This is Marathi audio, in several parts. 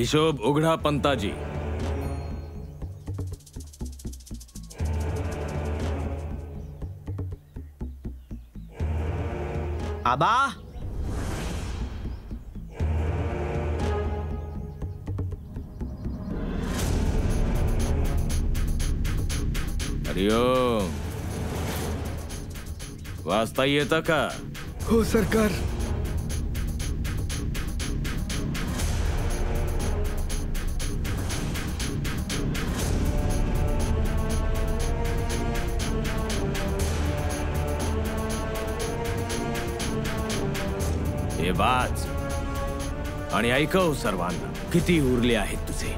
हिशोब उघडा पंताजी. आबा, हरिओम. वाचता येतं का? हो सरकार. हे वाच आणि ऐकव सर्वांना. किती उरले आहेत तुझे?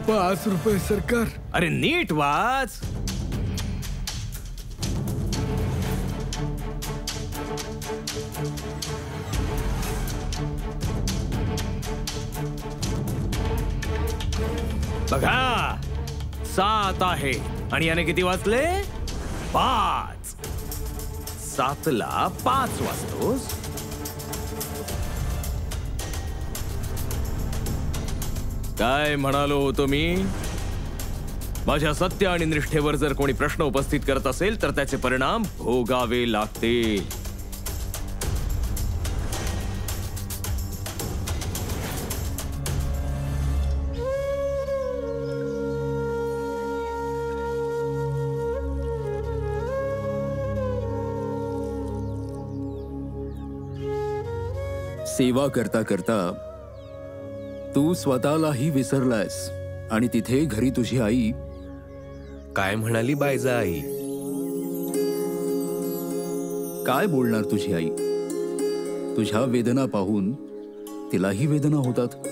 5 रुपये सरकार. अरे नीट वाच. बघा 7 आहे आणि याने किती वाचले? 5. 7ला 5 वाचतोस. काय म्हणालो होतो मी? माझ्या सत्य आणि निष्ठेवर जर कोणी प्रश्न उपस्थित करत असेल तर त्याचे परिणाम भोगावे लागतील. सेवा करता करता तू स्वतःलाही विसरलायस आणि तिथे घरी तुझी आई. काय म्हणाली बायजा आई? काय बोलणार तुझी आई? तुझ्या वेदना पाहून तिलाही वेदना होतात.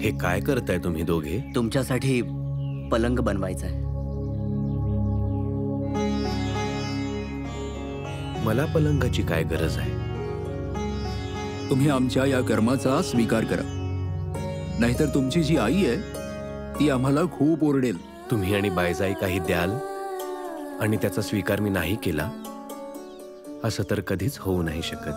हे काय करताय तुम्ही दोघे? तुमच्यासाठी पलंग बनवायचा आहे. मला पलंगाची काय गरज आहे? तुम्ही आमच्या या कर्माचा स्वीकार करा, नाहीतर तुमची जी आई आहे ती आम्हाला खूप ओरडेल. तुम्ही आणि बायजाई काही द्याल आणि त्याचा स्वीकार मी नाही केला असं तर कधीच होऊ नाही शकत.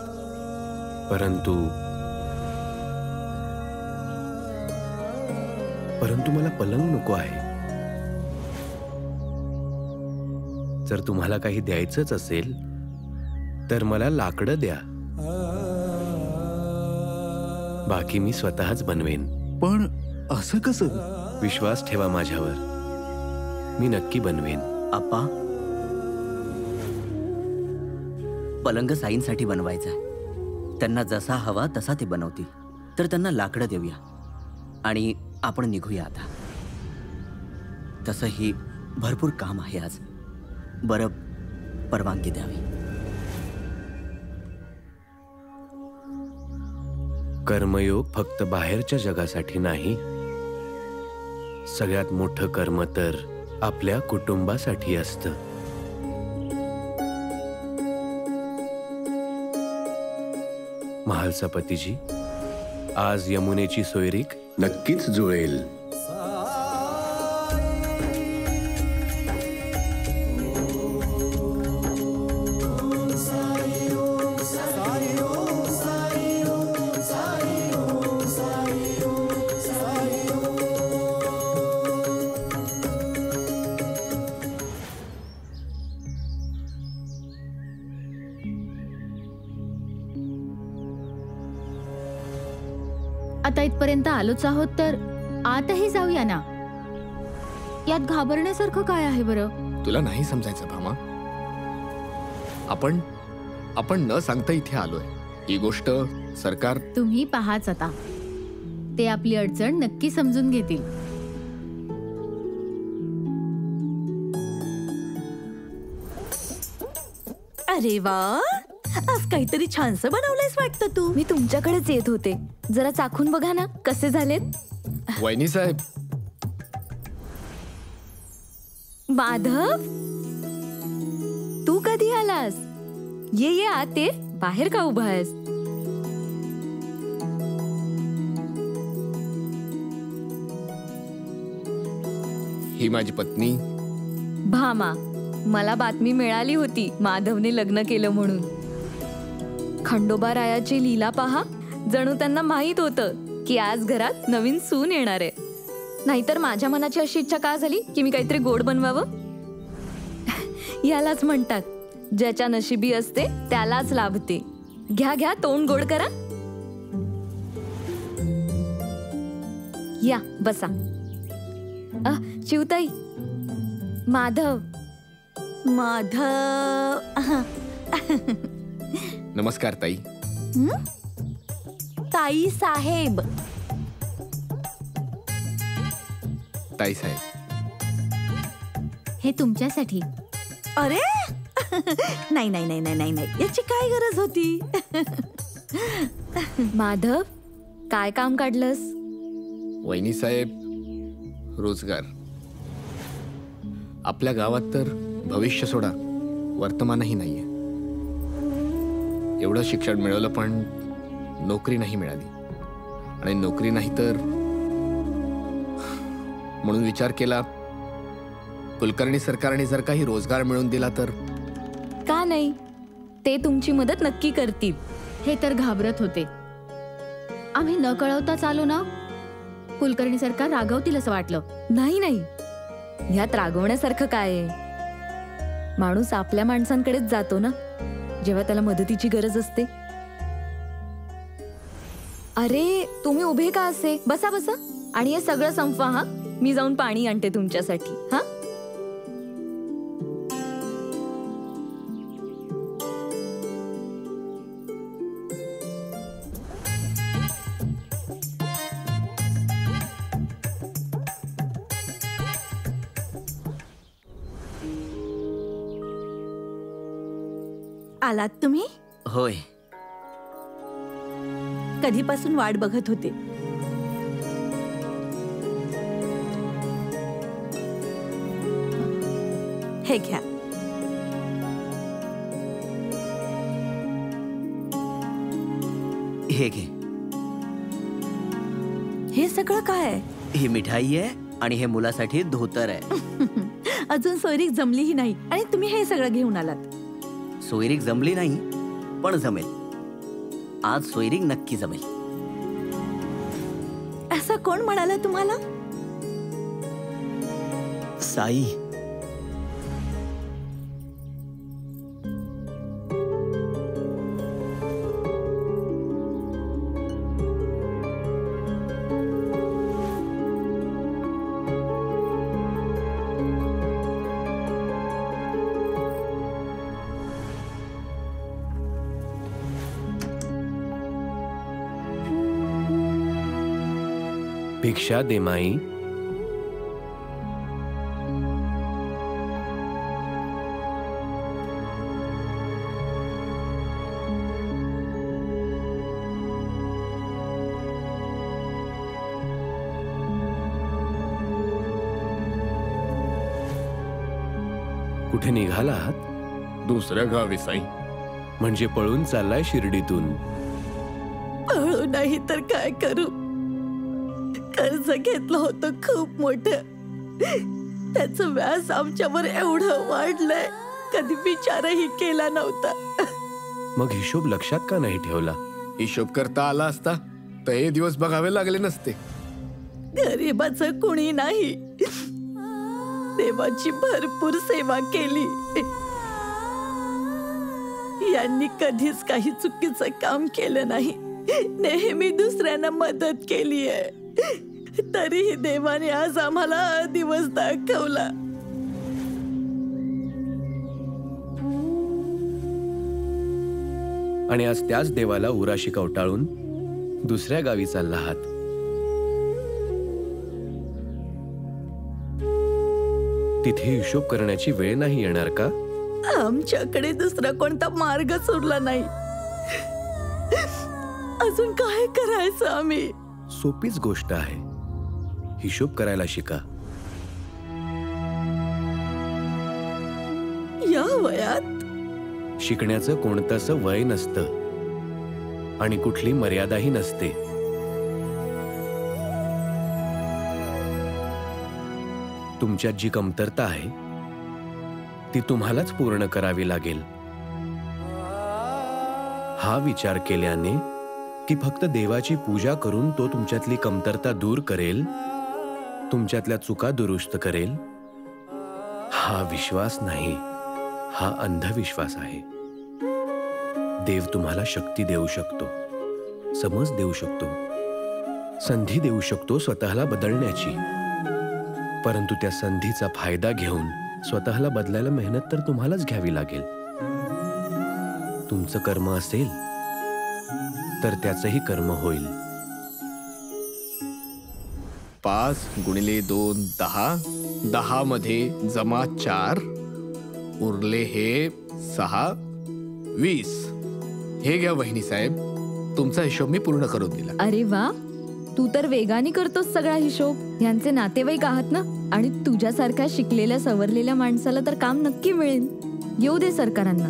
परंतु मला पलंग नको आहे. जर तुम्हाला काही द्यायचंच असेल तर मला लाकडं द्या, बाकी मी स्वतःच बनवेन. पण असं कसं? विश्वास ठेवा माझ्यावर, मी नक्की बनवेन. आप्पा, पलंग साईंसाठी बनवायचा आहे. त्यांना जसा हवा तसा ते बनवतील. तर त्यांना लाकडं देऊया आणि आपण निघूया आता. तसंही भरपूर काम आहे आज. बरं, परवानगी द्यावी. कर्मयोग फक्त बाहेरच्या जगासाठी नाही, सगळ्यात मोठं कर्म तर आपल्या कुटुंबासाठी असतं. महालसापतीजी, आज यमुनेची सोयरीक नक्कीच जुळेल. आता इथपर्यंत आलोच आहोत तर आतही जाऊया ना. यात घाबरण्यासारखं काय आहे बरं? तुला नाही समजायचं भामा. आपण न सांगता इथे आलोय. ही गोष्ट सरकार. तुम्ही पाहाच आता, ते आपली अडचण नक्की समजून घेतील. अरे वा, आज काहीतरी छानसं बनवलंयस वाटतं तू. मी तुमच्याकडेच येत होते. जरा चाखून बघा ना कसे झालेत. वहिनी साहेब. माधव, तू कधी आलास? ये ये आत ये. बाहेर का उभा आहेस? ही माझी पत्नी. भामा, मला बातमी मिळाली होती माधवने लग्न केलं म्हणून. खंडोबा रायाची लीला पहा. जणू त्यांना माहित होतं की आज घरात नवीन सून येणार आहे. नाहीतर माझ्या मनाची अशी इच्छा का झाली की मी काहीतरी गोड बनवावं. यालाच म्हणतात, ज्याच्या नशिबी असते त्यालाच लाभते. घ्या घ्या, तोंड गोड करा. या बसा. चिवताई, माधव. माधव. नमस्कार ताई. ताई साहेब. ताई साहेब. हे तुमच्यासाठी. अरे नाही नाही नाही नाही नाही नाही, याची काय गरज होती. माधव, काय काम काढलंस? वहिनी साहेब, रोजगार. आपल्या गावात तर भविष्य सोडा, वर्तमानही नाहीये. एवढं शिक्षण मिळवलं पण नोकरी नाही मिळाली. आणि नोकरी नाही तर म्हणून विचार केला, कुलकर्णी सरकारने जर काही रोजगार मिळवून दिला तर. का नाही, ते तुमची मदत नक्की करतील. हे तर घाबरत होते. आम्ही न कळवताच आलो ना. कुलकर्णी सरकार रागवतील असं वाटलं. नाही नाही, यात रागवण्यासारखं काय आहे. माणूस आपल्या माणसांकडेच जातो ना जेव्हा त्याला मदतीची गरज असते. अरे तुम्ही उभे का असे? बसा बसा आणि हे सगळं संपवा. हा, मी जाऊन पाणी आणते तुमच्यासाठी. हा, आलात तुम्ही? होय. कधीपासून वाट बघत होते. हे घ्या. हे घे. हे सगळं काय आहे? ही मिठाई आहे आणि हे मुलासाठी धोतर आहे. अजून सोयरीक जमलीही नाही आणि तुम्ही हे सगळं घेऊन आलात. सोयरीक जमली नाही पण जमेल. आज सोयरीक नक्की जमेल. असं कोण म्हणाला तुम्हाला? साई. भिक्षा दे माई. कुठे निघाला आहात? दुसऱ्या गावी साई. म्हणजे पळून चाललाय शिर्डीतून? पळू नाही तर काय करू. कर्ज घेतलं होतं खूप मोठं. त्याचं व्याज आमच्यावर एवढं वाढलंय, कधी विचारही केला नव्हता. मग हिशोब लक्षात का नाही ठेवला? हिशोब करता आला असता तर हे दिवस बघावे लागले नसते. गरीबाचं कुणी नाही. देवाची भरपूर सेवा केली. यांनी कधीच काही चुकीचं काम केलं नाही. नेहमी दुसऱ्यांना मदत केली आहे. तरीही देवाने आज आम्हाला दिवस दाखवला. आणि आज त्याच देवाला उराशी कवटाळून दुसऱ्या गावी चालला आहात. तिथे हिशोब करण्याची वेळ नाही येणार का? आमच्याकडे दुसरा कोणता मार्गच उरला नाही. अजून काय करायचं आम्ही? सोपीच गोष्ट आहे. हिशोब करायला शिका. या वयात शिकण्याचं कोणतंच वय नसतं आणि कुठली मर्यादाही नसते. तुमच्यात जी कमतरता आहे ती तुम्हालाच पूर्ण करावी लागेल. हा विचार केल्याने की फक्त देवाची पूजा करून तो तुमच्यातली कमतरता दूर करेल, तुमच्यातल्या चुका दुरुस्त करेल, हा विश्वास नाही, हा अंधविश्वास आहे. देव तुम्हाला शक्ती देऊ शकतो, समज देऊ शकतो, संधी देऊ शकतो स्वतःला बदलण्याची. परंतु त्या संधीचा फायदा घेऊन स्वतःला बदलायला मेहनत तर तुम्हालाच घ्यावी लागेल. तुमचं कर्म असेल तर त्याचंही कर्म होईल. 5 गुणिले 2 10, 10 मध्ये जमा 4, उरले हे 6, 20. हे घ्या वहिनी साहेब, तुमचा हिशोब मी पूर्ण करून दिला. अरे वा, तू तर वेगाने करतोस सगळा हिशोब. यांचे नातेवाईक आहात ना, आणि तुझ्यासारख्या शिकलेल्या सवरलेल्या माणसाला तर काम नक्की मिळेल. येऊ दे सरकारांना,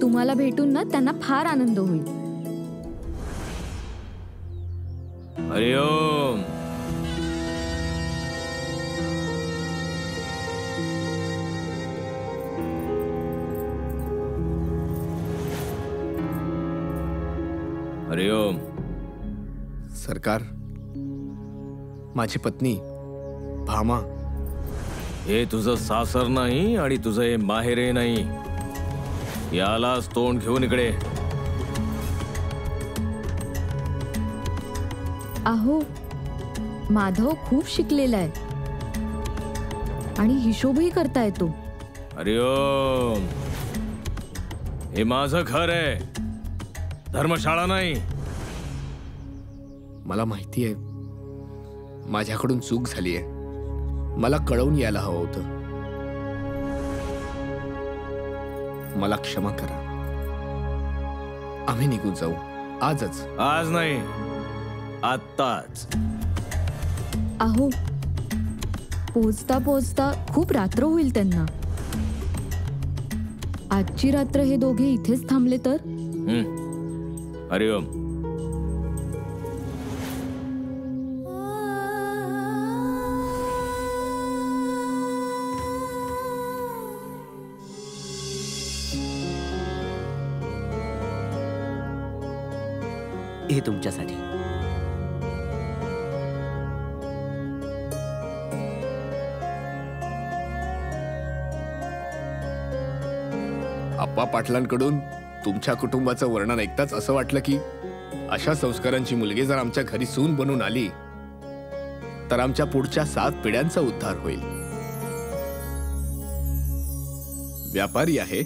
तुम्हाला भेटून ना त्यांना फार आनंद होईल. हरिओम. हरिओम. सरकार, माझी पत्नी भामा. हे तुझं सासर नाही आणि तुझं हे माहेरे नाही. यालाच तोंड घेऊन इकडे. अहो, माधव खूप शिकलेला आहे आणि हिशोबही करता येतो. हरिओम. हे माझं घर आहे, धर्मशाळा नाही. मला माहिती आहे माझ्याकडून चूक झाली आहे. मला कळवून यायला हवं होतं. मला क्षमा करा. आम्ही निघून जाऊ आजच. आज नाही, आत्ताच. अहो, पोचता पोचता खूप रात्र होईल त्यांना. आजची रात्र हे दोघे इथेच थांबले तर. हरिओम. हे तुमच्यासाठी. आप्पा पाटलांकडून तुमच्या कुटुंबाचं वर्णन ऐकताच असं वाटलं की अशा संस्कारांची मुलगी जर आमच्या घरी सून बनून आली तर आमच्या पुढच्या 7 पिढ्यांचा उद्धार होईल. व्यापारी आहे,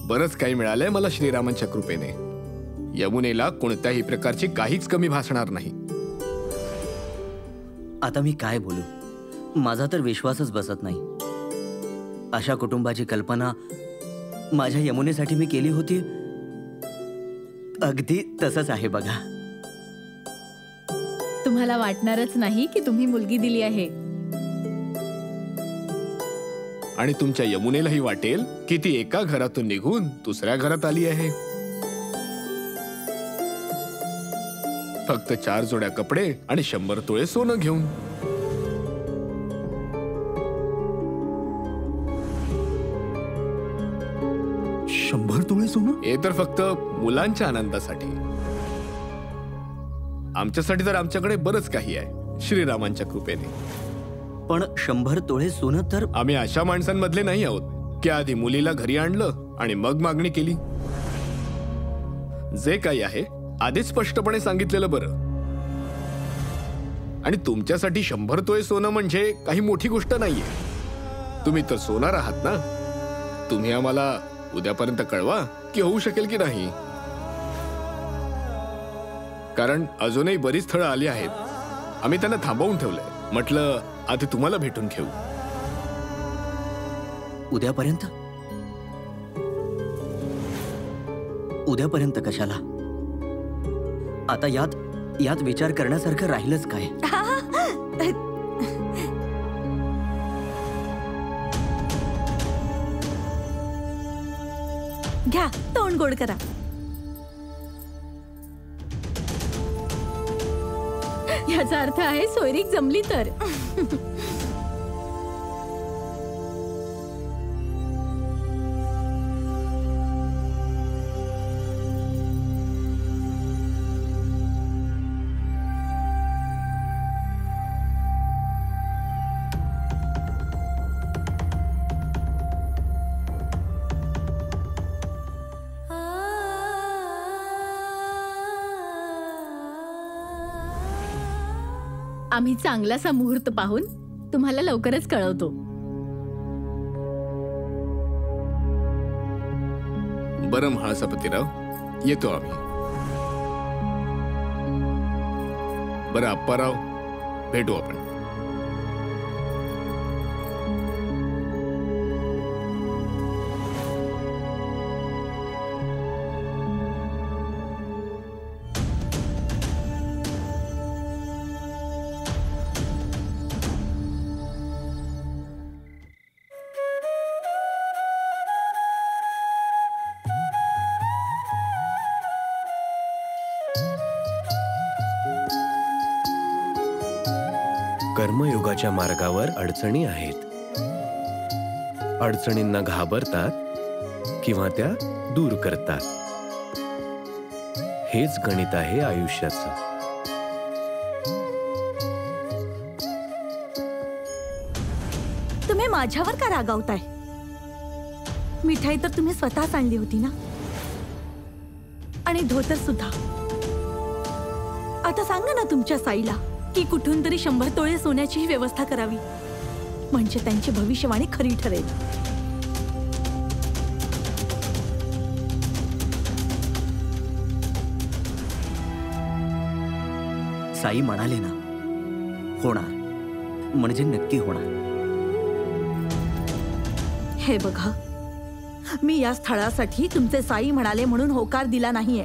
बरंच काही मिळालंय मला श्रीरामांच्या कृपेने. यमुनेला कोणत्याही प्रकारची काहीच कमी भासणार नाही. आता मी काय बोलू, माझा तर विश्वासच बसत नाही. अशा कुटुंबाची कल्पना माझ्या यमुनेसाठी मी केली होती, अगदी तसंच आहे बघा. तुम्हाला वाटणारच नाही की तुम्ही मुलगी दिली आहे. आणि तुमच्या यमुनेलाही वाटेल की ती एका घरातून निघून दुसऱ्या घरात आली आहे. फक्त 4 जोड्या कपडे आणि 100 तोळे सोनं घेऊन. हे तर फक्त मुलांच्या आनंदासाठी. आमच्यासाठी तर आमच्याकडे बरंच काही आहे श्रीरामांच्या कृपेने. पण 100 तोळे सोनं तर. आम्ही अशा माणसांमधले नाही आहोत की आधी मुलीला घरी आणलं आणि मग मागणी केली. जे काही आहे आधीच स्पष्टपणे सांगितलेलं बरं. आणि तुमच्यासाठी 100 तोळे सोनं म्हणजे काही मोठी गोष्ट नाहीये. तुम्ही तर सोनार आहात ना. तुम्ही आम्हाला उद्यापर्यंत कळवा की होऊ शकेल की नाही. कारण अजूनही बरीच स्थळं आली आहेत. आम्ही त्यांना थांबवून ठेवलंय. म्हटलं आधी तुम्हाला भेटून घेऊ. उद्यापर्यंत? उद्यापर्यंत कशाला? आता यात विचार करण्यासारखं राहिलंच काय? घ्या, तोंड गोड करा. याचा अर्थ आहे सोयरीक जमली तर. आम्ही चांगलासा मुहूर्त पाहून तुम्हाला लवकरच कळवतो. बरं म्हाळसापतीराव, येतो आम्ही. बरं अप्पाराव, भेटू आपण. कर्मयोगाच्या मार्गावर अडचणी आहेत. अडचणींना घाबरतात किंवा त्या दूर करतात. हेच गणित आहे आयुष्याचं. तुम्ही माझ्यावर का रागावताय? मिठाई तर तुम्ही स्वतःच आणली होती ना, आणि धोतर सुद्धा. आता सांगा ना तुमच्या साईला की कुठून तरी 100 तोळे सोन्याचीही व्यवस्था करावी, म्हणजे त्यांची भविष्यवाणी खरी ठरेल. साई म्हणाले ना, होणार म्हणजे नक्की होणार. हे बघा, मी या स्थळासाठी तुमचे साई म्हणाले म्हणून होकार दिला नाहीये.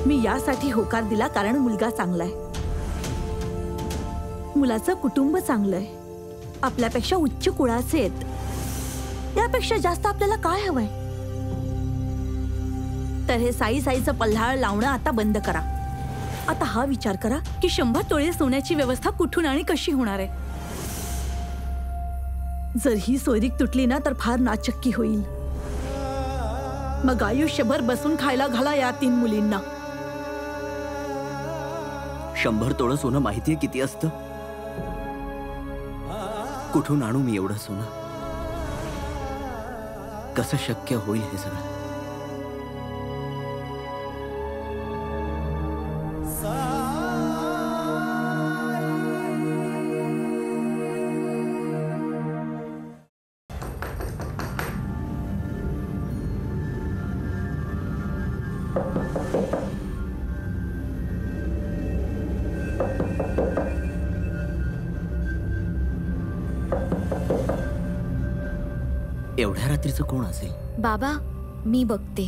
मी यासाठी होकार दिला कारण मुलगा चांगला आहे, मुलाचं कुटुंब चांगलं आहे, आपल्यापेक्षा उच्च कुळाचे आहेत. यापेक्षा जास्त आपल्याला काय हवंय? तर हे साईचं पल्हाळ लावणं आता बंद करा. आता हा विचार करा की 100 तोळे सोन्याची व्यवस्था कुठून आणि कशी होणार आहे. जर ही सोयरीक तुटली ना तर फार नाचक्की होईल. मग आयुष्यभर बसून खायला घाला या 3 मुलींना. 100 तोळं सोनं माहितीये किती असतं? कुठून आणू मी एवढं सोनं? कसं शक्य होईल हे सगळं? एवढ्या रात्रीचं कोण असेल? बाबा, मी बघते.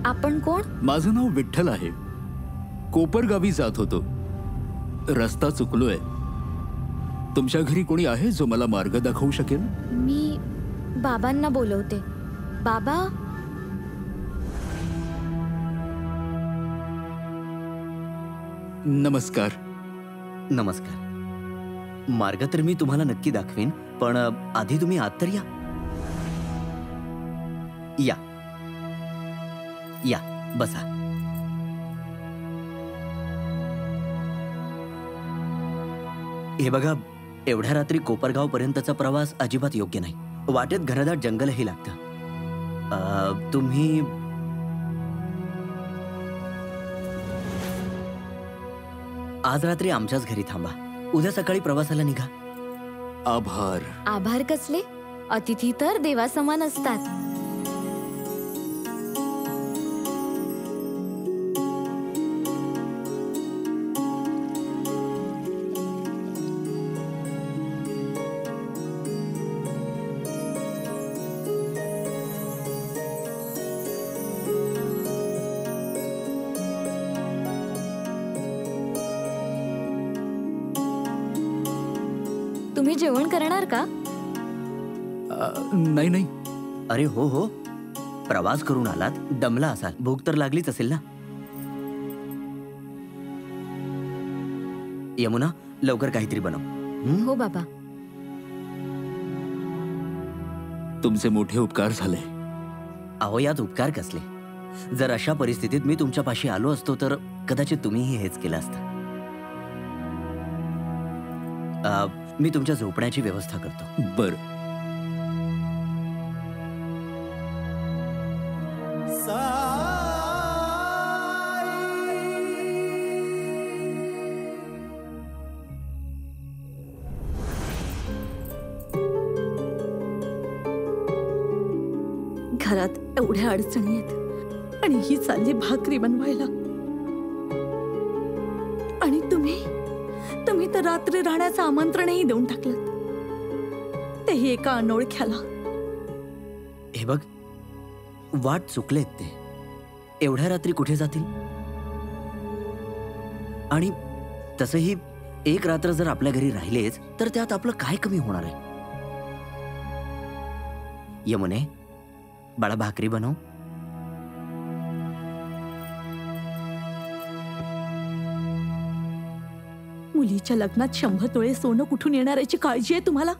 आपण कोण? माझं नाव विठ्ठल आहे. कोपरगावी जात होतो. रस्ता चुकलोय. तुमच्या घरी कोणी आहे जो मला मार्ग दाखवू शकेल? मी बाबांना बोलवते. बाबा, नमस्कार. नमस्कार. मार्ग तर मी तुम्हाला नक्की दाखवीन, पण आधी तुम्ही आत तर या. या या, बसा. हे बघा, एवढ्या रात्री कोपरगाव पर्यंतचा प्रवास अजिबात योग्य नाही. वाटेत घनदाट जंगलही लागतं. तुम्ही आज रात्री आमच्याच घरी थांबा. उद्या सकाळी प्रवासाला निघा. आभार. आभार कसले? अतिथी तर देवासमान असतात. तुम्ही जेवण करणार का? नाही नाही. अरे हो हो, प्रवास करून आलात, दमला असाल, भूक तर लागलीच असेल ना. यमुना, लवकर काहीतरी बनव. हो बाबा. तुमचे मोठे उपकार झाले. अहो, यात उपकार कसले? जर अशा परिस्थितीत मी तुमच्यापाशी आलो असतो तर कदाचित तुम्हीही हेच केलं असतं. मी तुमच्या झोपण्याची व्यवस्था करतो. बरं. घरात एवढ्या अडचणी आहेत आणि ही चालली भाकरी बनवायला. आणि तुम्ही तर रात्री राहण्याचं आमंत्रणही देऊन टाकलं, तेही एका अनोळख्याला. हे बघ, वाट चुकलेत ते. एवढ्या रात्री कुठे जातील? आणि तसंही एक रात्र जर आपल्या घरी राहिलेच तर त्यात आपलं काय कमी होणार आहे? यमुने, बाळा भाकरी बनव. मुलीच्या लग्नात 100 तोळे सोनं कुठून येणार याची काळजी आहे तुम्हाला?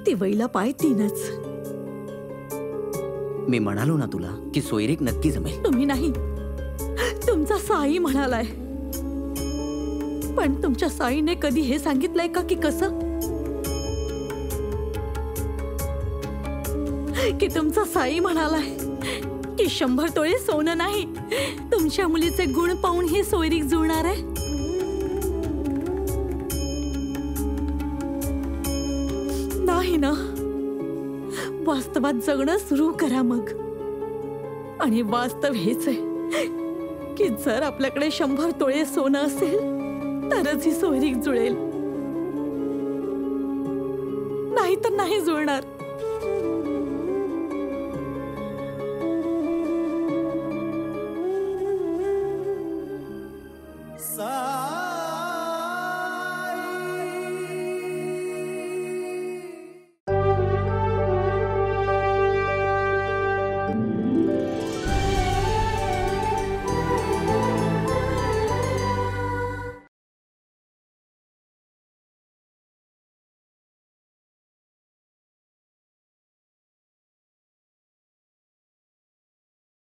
ती वैला पाय 3च. मी म्हणालो ना तुला की सोयरीक नक्की जमेल. तुम्ही नाही, तुमचा साई म्हणालाय. पण तुमच्या साईने कधी हे सांगितलंय का की कसं? की तुमचा साई म्हणालाय की 100 तोळे सोनं नाही, तुमच्या मुलीचे गुण पाहून ही सोयरीक जुळणार आहे. नाही ना. वास्तवात जगणं सुरू करा मग. आणि वास्तव हेच आहे की जर आपल्याकडे 100 तोळे सोनं असेल तरच ही सोयरीक जुळेल, नाही तर नाही जुळणार.